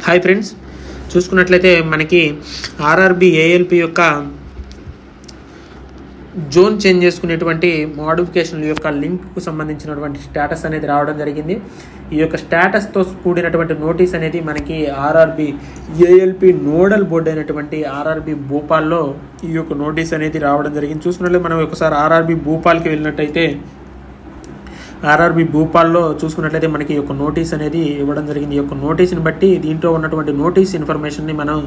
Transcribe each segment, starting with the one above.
Hi friends, చూసుకున్నట్లయితే మనకి RRB ALP యొక్క జోన్ చేంజ్ చేసుకునేటువంటి మోడిఫికేషన్ల యొక్క లింక్కు సంబంధించినటువంటి స్టేటస్ అనేది రావడం జరిగింది. ఈ యొక్క స్టేటస్తో కూడినటువంటి నోటీస్ అనేది మనకి ఆర్ఆర్బి ఏఎల్పి నోడల్ బోర్డు అయినటువంటి ఆర్ఆర్బి భూపాల్లో ఈ యొక్క నోటీస్ అనేది రావడం జరిగింది. చూసుకున్నట్లయితే మనం ఒకసారి ఆర్ఆర్బి భూపాల్కి వెళ్ళినట్టయితే ఆర్ఆర్బి భూపాల్లో చూసుకున్నట్లయితే మనకి ఈ యొక్క నోటీస్ అనేది ఇవ్వడం జరిగింది. ఈ యొక్క నోటీస్ని బట్టి దీంట్లో ఉన్నటువంటి నోటీస్ ఇన్ఫర్మేషన్ని మనం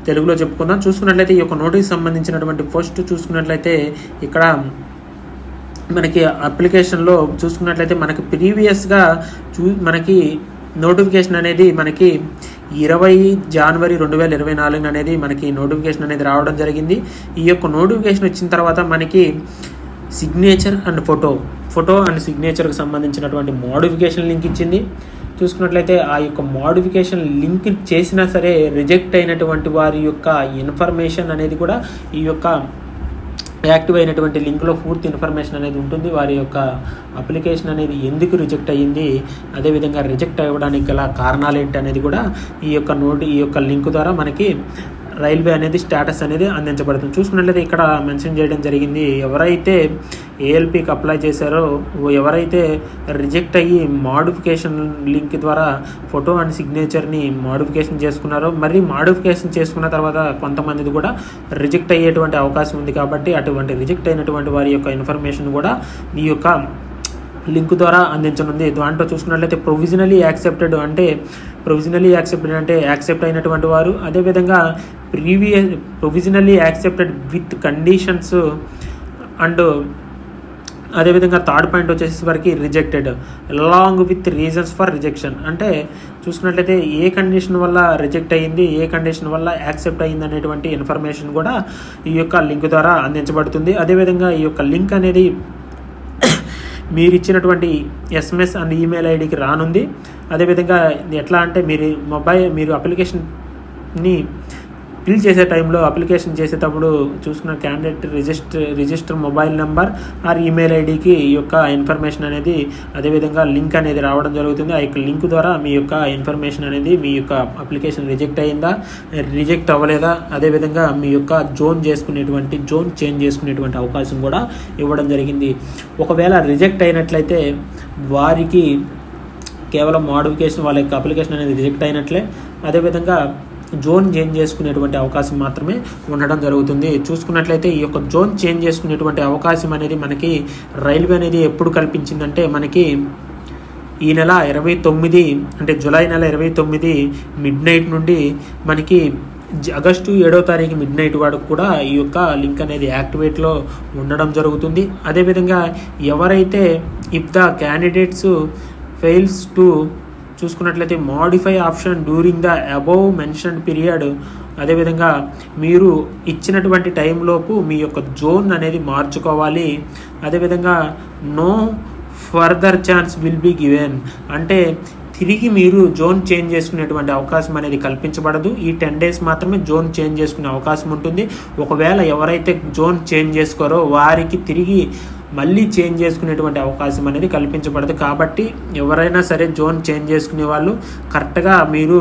తెలుగులో చెప్పుకుందాం. చూసుకున్నట్లయితే ఈ యొక్క నోటీస్ సంబంధించినటువంటి ఫస్ట్ చూసుకున్నట్లయితే ఇక్కడ మనకి అప్లికేషన్లో చూసుకున్నట్లయితే మనకి ప్రీవియస్గా మనకి నోటిఫికేషన్ అనేది మనకి 20 జనవరి 2024 అనేది మనకి నోటిఫికేషన్ అనేది రావడం జరిగింది. ఈ యొక్క నోటిఫికేషన్ వచ్చిన తర్వాత మనకి సిగ్నేచర్ అండ్ ఫోటో అండ్ సిగ్నేచర్కి సంబంధించినటువంటి మోడిఫికేషన్ లింక్ ఇచ్చింది. చూసుకున్నట్లయితే ఆ యొక్క మోడిఫికేషన్ లింక్ చేసినా సరే రిజెక్ట్ అయినటువంటి వారి యొక్క ఇన్ఫర్మేషన్ అనేది కూడా ఈ యొక్క యాక్టివ్ అయినటువంటి లింక్లో పూర్తి ఇన్ఫర్మేషన్ అనేది ఉంటుంది. వారి యొక్క అప్లికేషన్ అనేది ఎందుకు రిజెక్ట్ అయ్యింది, అదేవిధంగా రిజెక్ట్ అవ్వడానికి గల కారణాలు ఏంటి అనేది కూడా ఈ యొక్క లింక్ ద్వారా మనకి రైల్వే అనేది స్టేటస్ అనేది అందించబడుతుంది. చూసుకున్నట్లయితే ఇక్కడ మెన్షన్ చేయడం జరిగింది, ఎవరైతే ఏఎల్పికి అప్లై చేశారో, ఎవరైతే రిజెక్ట్ అయ్యి మోడిఫికేషన్ లింక్ ద్వారా ఫోటో అండ్ సిగ్నేచర్ని మోడిఫికేషన్ చేసుకున్నారో, మరి మోడిఫికేషన్ చేసుకున్న తర్వాత కొంతమందిది కూడా రిజెక్ట్ అయ్యేటువంటి అవకాశం ఉంది. కాబట్టి అటువంటి రిజెక్ట్ అయినటువంటి వారి యొక్క ఇన్ఫర్మేషన్ కూడా ఈ యొక్క లింక్ ద్వారా అందించనుంది. దాంట్లో చూసుకున్నట్లయితే ప్రొవిజనలీ యాక్సెప్టెడ్ అంటే యాక్సెప్ట్ అయినటువంటి వారు, అదేవిధంగా provisionally accepted with conditions and అదేవిధంగా థర్డ్ పాయింట్ వచ్చేసి వరకు rejected along with reasons for rejection. అంటే చూసుకున్నట్లయితే ఏ కండిషన్ వల్ల రిజెక్ట్ అయ్యింది, ఏ కండిషన్ వల్ల యాక్సెప్ట్ అయ్యింది అనేటువంటి ఇన్ఫర్మేషన్ కూడా ఈ యొక్క లింక్ ద్వారా అందించబడుతుంది. అదేవిధంగా ఈ యొక్క లింక్ అనేది మీరు ఇచ్చినటువంటి ఎస్ఎంఎస్ అండ్ ఈమెయిల్ ఐడికి రానుంది. అదేవిధంగా ఎట్లా అంటే మీరు అప్లికేషన్ని ఫిల్ చేసే టైంలో అప్లికేషన్ చేసేటప్పుడు చూసుకున్న candidate register mobile number are email ఐడికి ఈ యొక్క ఇన్ఫర్మేషన్ అనేది అదేవిధంగా లింక్ అనేది రావడం జరుగుతుంది. ఆ యొక్క లింక్ ద్వారా మీ యొక్క ఇన్ఫర్మేషన్ అనేది మీ యొక్క అప్లికేషన్ రిజెక్ట్ అయ్యిందా, రిజెక్ట్ అవ్వలేదా, అదేవిధంగా మీ యొక్క జోన్ చేంజ్ చేసుకునేటువంటి అవకాశం కూడా ఇవ్వడం జరిగింది. ఒకవేళ రిజెక్ట్ అయినట్లయితే వారికి కేవలం మోడిఫికేషన్ వాళ్ళ యొక్క అప్లికేషన్ అనేది రిజెక్ట్ అయినట్లే, అదేవిధంగా జోన్ చేంజ్ చేసుకునేటువంటి అవకాశం మాత్రమే ఉండడం జరుగుతుంది. చూసుకున్నట్లయితే ఈ యొక్క జోన్ చేంజ్ చేసుకునేటువంటి అవకాశం అనేది మనకి రైల్వే అనేది ఎప్పుడు కల్పించిందంటే మనకి ఈ నెల 29 అంటే జూలై నెల 29 మిడ్ నైట్ నుండి మనకి ఆగస్టు 7వ తారీఖు మిడ్ నైట్ వరకు కూడా ఈ యొక్క లింక్ అనేది యాక్టివేట్లో ఉండడం జరుగుతుంది. అదేవిధంగా ఎవరైతే if the candidates fails to చూసుకున్నట్లయితే modify option during the above mentioned period, అదేవిధంగా మీరు ఇచ్చినటువంటి టైంలోపు మీ యొక్క జోన్ అనేది మార్చుకోవాలి. అదేవిధంగా no further chance will be given అంటే తిరిగి మీరు జోన్ చేంజ్ చేసుకునేటువంటి అవకాశం అనేది కల్పించబడదు. ఈ 10 days మాత్రమే జోన్ చేంజ్ చేసుకునే అవకాశం ఉంటుంది. ఒకవేళ ఎవరైతే జోన్ చేంజ్ చేసుకోరో వారికి తిరిగి మళ్ళీ చేంజ్ చేసుకునేటువంటి అవకాశం అనేది కల్పించబడదు. కాబట్టి ఎవరైనా సరే జోన్ చేంజ్ చేసుకునే వాళ్ళు కరెక్ట్గా మీరు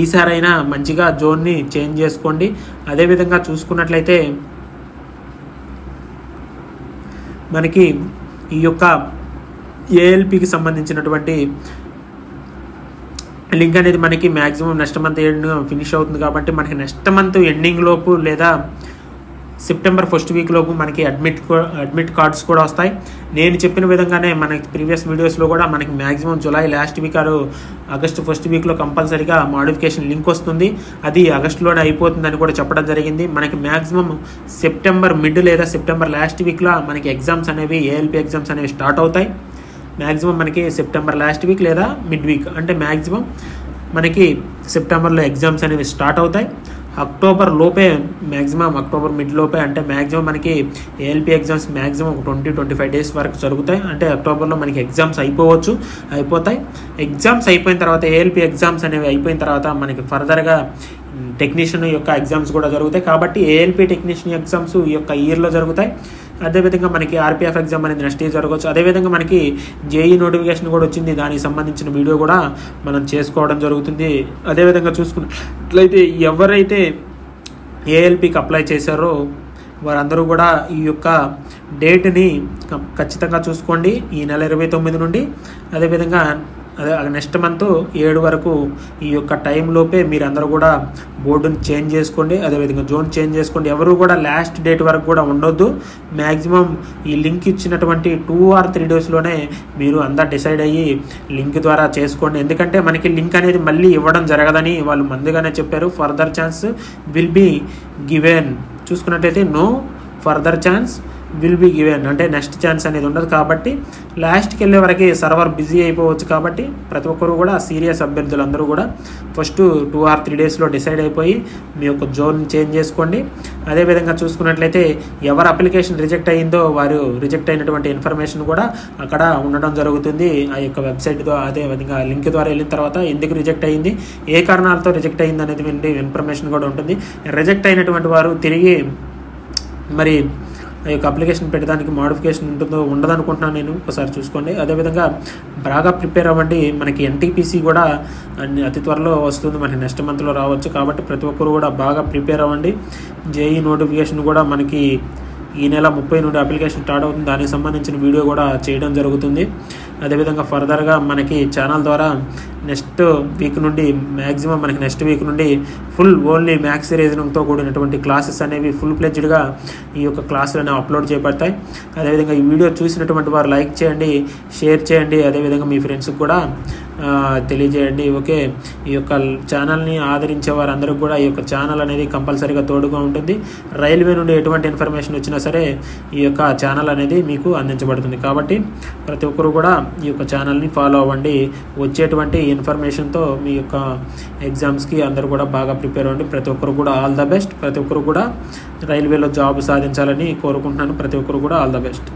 ఈసారైనా మంచిగా జోన్ని చేంజ్ చేసుకోండి. అదేవిధంగా చూసుకున్నట్లయితే మనకి ఈ యొక్క ఏఎల్పికి సంబంధించినటువంటి లింక్ అనేది మనకి maximum next month end finish అవుతుంది. కాబట్టి మనకి నెక్స్ట్ మంత్ ఎండింగ్ లోపు లేదా సెప్టెంబర్ ఫస్ట్ వీక్ లోపు మనకి అడ్మిట్ కార్డ్స్ కూడా వస్తాయి. నేను చెప్పిన విధంగానే మనకి ప్రీవియస్ వీడియోస్లో కూడా మనకి మ్యాక్సిమం జూలై లాస్ట్ వీక్ ఆరు ఆగస్టు ఫస్ట్ వీక్లో కంపల్సరీగా మోడిఫికేషన్ లింక్ వస్తుంది. అది ఆగస్టులోనే అయిపోతుందని కూడా చెప్పడం జరిగింది. మనకి మ్యాక్సిమం సెప్టెంబర్ మిడ్ లేదా సెప్టెంబర్ లాస్ట్ వీక్లో మనకి ఎగ్జామ్స్ అనేవి ఏఎల్పి ఎగ్జామ్స్ అనేవి స్టార్ట్ అవుతాయి. మ్యాక్సిమం మనకి సెప్టెంబర్ లాస్ట్ వీక్ లేదా మిడ్ వీక్ అంటే మ్యాక్సిమం మనకి సెప్టెంబర్లో ఎగ్జామ్స్ అనేవి స్టార్ట్ అవుతాయి. అక్టోబర్ లోపే మ్యాక్సిమం అక్టోబర్ మిడ్ లోపే అంటే మ్యాక్సిమం మనకి ఏఎల్పి ఎగ్జామ్స్ మ్యాక్సిమం 20-25 days వరకు జరుగుతాయి. అంటే అక్టోబర్లో మనకి ఎగ్జామ్స్ అయిపోతాయి. ఎగ్జామ్స్ అయిపోయిన తర్వాత ఏఎల్పి ఎగ్జామ్స్ అనేవి అయిపోయిన తర్వాత మనకి ఫర్దర్గా టెక్నీషియన్ యొక్క ఎగ్జామ్స్ కూడా జరుగుతాయి. కాబట్టి ఏఎల్పి టెక్నీషియన్ ఎగ్జామ్స్ ఈ యొక్క ఇయర్లో జరుగుతాయి. అదేవిధంగా మనకి ఆర్పిఎఫ్ ఎగ్జామ్ అనేది నెక్స్ట్ ఇయర్ జరగవచ్చు. అదేవిధంగా మనకి జేఈ నోటిఫికేషన్ కూడా వచ్చింది, దానికి సంబంధించిన వీడియో కూడా మనం చేసుకోవడం జరుగుతుంది. అదేవిధంగా చూసుకున్నట్లయితే ఎవరైతే ఏఎల్పికి అప్లై చేశారో వారందరూ కూడా ఈ యొక్క డేట్ని ఖచ్చితంగా చూసుకోండి, ఈ నెల 29 నుండి. అదేవిధంగా నెక్స్ట్ మంత్ 7 వరకు ఈ యొక్క టైంలోపే మీరందరూ కూడా బోర్డుని చేంజ్ చేసుకోండి, అదేవిధంగా జోన్ చేంజ్ చేసుకోండి. ఎవరు కూడా లాస్ట్ డేట్ వరకు కూడా ఉండొద్దు. మ్యాక్సిమం ఈ లింక్ ఇచ్చినటువంటి 2 or 3 డేస్లోనే మీరు అంతా డిసైడ్ అయ్యి లింక్ ద్వారా చేసుకోండి. ఎందుకంటే మనకి లింక్ అనేది మళ్ళీ ఇవ్వడం జరగదని వాళ్ళు ముందుగానే చెప్పారు. Further chance will be given. చూసుకున్నట్టయితే no further chance will be given, అంటే నెక్స్ట్ ఛాన్స్ అనేది ఉండదు. కాబట్టి లాస్ట్కి వెళ్ళే వరకు సర్వర్ బిజీ అయిపోవచ్చు. కాబట్టి ప్రతి ఒక్కరు కూడా సీరియస్ అభ్యర్థులందరూ కూడా ఫస్ట్ 2 or 3 డేస్లో డిసైడ్ అయిపోయి మీ యొక్క జోన్ చేంజ్ చేసుకోండి. అదేవిధంగా చూసుకున్నట్లయితే ఎవరు అప్లికేషన్ రిజెక్ట్ అయ్యిందో వారు రిజెక్ట్ అయినటువంటి ఇన్ఫర్మేషన్ కూడా అక్కడ ఉండడం జరుగుతుంది ఆ యొక్క వెబ్సైట్తో. అదేవిధంగా లింక్ ద్వారా వెళ్ళిన తర్వాత ఎందుకు రిజెక్ట్ అయ్యింది, ఏ కారణాలతో రిజెక్ట్ అయ్యింది అనేది ఇన్ఫర్మేషన్ కూడా ఉంటుంది. రిజెక్ట్ అయినటువంటి వారు తిరిగి మరి ఈ యొక్క అప్లికేషన్ పెట్టడానికి మోడిఫికేషన్ ఉంటుందో ఉండదనుకుంటున్నాను నేను, ఒకసారి చూసుకోండి. అదేవిధంగా బాగా ప్రిపేర్ అవ్వండి. మనకి ఎన్టీపీసీ కూడా అతి త్వరలో వస్తుంది, మనకి నెక్స్ట్ మంత్లో రావచ్చు. కాబట్టి ప్రతి ఒక్కరు కూడా బాగా ప్రిపేర్ అవ్వండి. జేఈ నోటిఫికేషన్ కూడా మనకి ఈ నెల 30 నుండి అప్లికేషన్ స్టార్ట్ అవుతుంది, దానికి సంబంధించిన వీడియో కూడా చేయడం జరుగుతుంది. అదేవిధంగా ఫర్దర్గా మనకి ఛానల్ ద్వారా నెక్స్ట్ వీక్ నుండి మ్యాక్సిమం మనకి నెక్స్ట్ వీక్ నుండి ఫుల్ ఓన్లీ మ్యాథ్స్ రీజనింగ్తో కూడినటువంటి క్లాసెస్ అనేవి ఫుల్ ఫ్లెడ్జ్డ్గా ఈ యొక్క క్లాసులు అనేవి అప్లోడ్ చేయబడతాయి. అదేవిధంగా ఈ వీడియో చూసినటువంటి వారు లైక్ చేయండి, షేర్ చేయండి, అదేవిధంగా మీ ఫ్రెండ్స్కి కూడా తెలియజేయండి. ఓకే, ఈ యొక్క ఛానల్ని ఆదరించే వారందరికీ కూడా ఈ యొక్క ఛానల్ అనేది కంపల్సరీగా తోడుగా ఉంటుంది. రైల్వే నుండి ఎటువంటి ఇన్ఫర్మేషన్ వచ్చినా సరే ఈ యొక్క ఛానల్ అనేది మీకు అందించబడుతుంది. కాబట్టి ప్రతి ఒక్కరు కూడా ఈ యొక్క ఛానల్ని ఫాలో అవ్వండి. వచ్చేటువంటి ఇన్ఫర్మేషన్తో మీ యొక్క ఎగ్జామ్స్కి అందరూ కూడా బాగా ప్రిపేర్ అవ్వండి. ప్రతి ఒక్కరు కూడా ఆల్ ద బెస్ట్. ప్రతి ఒక్కరు కూడా రైల్వేలో జాబ్ సాధించాలని కోరుకుంటున్నాను. ప్రతి ఒక్కరు కూడా ఆల్ ద బెస్ట్.